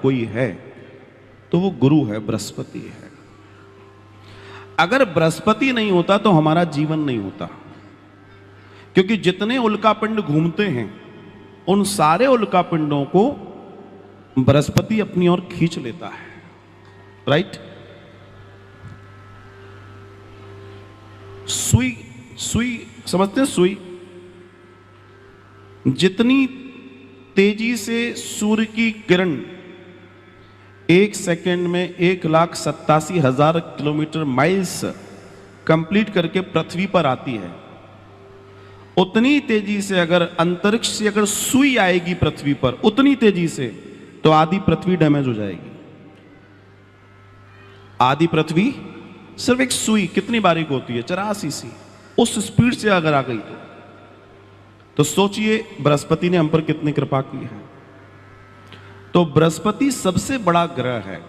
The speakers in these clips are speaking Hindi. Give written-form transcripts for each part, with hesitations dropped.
कोई है तो वो गुरु है, बृहस्पति है। अगर बृहस्पति नहीं होता तो हमारा जीवन नहीं होता, क्योंकि जितने उल्कापिंड घूमते हैं उन सारे उल्कापिंडों को बृहस्पति अपनी ओर खींच लेता है। राइट? सुई सुई समझते हैं? सुई जितनी तेजी से सूर्य की किरण 1 सेकेंड में 1,87,000 किलोमीटर माइल्स कंप्लीट करके पृथ्वी पर आती है, उतनी तेजी से अगर अंतरिक्ष से अगर सुई आएगी पृथ्वी पर उतनी तेजी से, तो आधी पृथ्वी डैमेज हो जाएगी। आधी पृथ्वी सिर्फ एक सुई कितनी बारीक होती है? 84 सी। उस स्पीड से अगर आ गई तो सोचिए बृहस्पति ने हम पर कितनी कृपा की है। तो बृहस्पति सबसे बड़ा ग्रह है।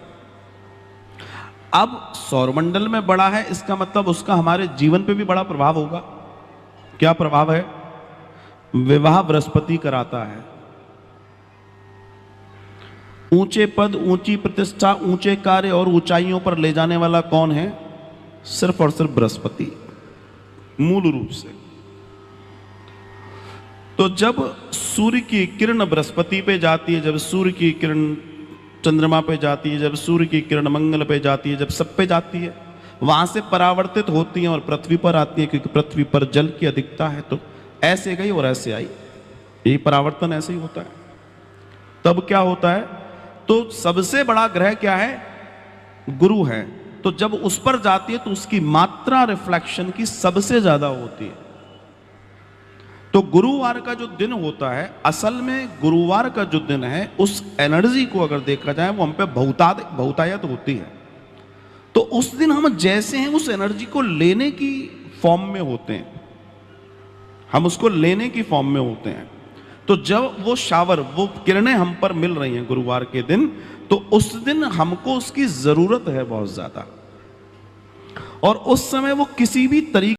अब सौरमंडल में बड़ा है, इसका मतलब उसका हमारे जीवन पे भी बड़ा प्रभाव होगा। क्या प्रभाव है? विवाह बृहस्पति कराता है। ऊंचे पद, ऊंची प्रतिष्ठा, ऊंचे कार्य और ऊंचाइयों पर ले जाने वाला कौन है? सिर्फ और सिर्फ बृहस्पति, मूल रूप से। तो जब सूर्य की किरण बृहस्पति पे जाती है, जब सूर्य की किरण चंद्रमा पे जाती है, जब सूर्य की किरण मंगल पे जाती है, जब सब पे जाती है, वहां से परावर्तित होती हैं और पृथ्वी पर आती है, क्योंकि पृथ्वी पर जल की अधिकता है। तो ऐसे गई और ऐसे आई, ये परावर्तन ऐसे ही होता है। तब क्या होता है? तो सबसे बड़ा ग्रह क्या है? गुरु है। तो जब उस पर जाती है तो उसकी मात्रा रिफ्लेक्शन की सबसे ज्यादा होती है। तो गुरुवार का जो दिन होता है, असल में गुरुवार का जो दिन है, उस एनर्जी को अगर देखा जाए वो हम पे बहुतायत होती है। तो उस दिन हम जैसे हैं उस एनर्जी को लेने की फॉर्म में होते हैं, हम उसको लेने की फॉर्म में होते हैं। तो जब वो शावर, वो किरणें हम पर मिल रही हैं गुरुवार के दिन, तो उस दिन हमको उसकी जरूरत है बहुत ज्यादा। और उस समय वो किसी भी तरीके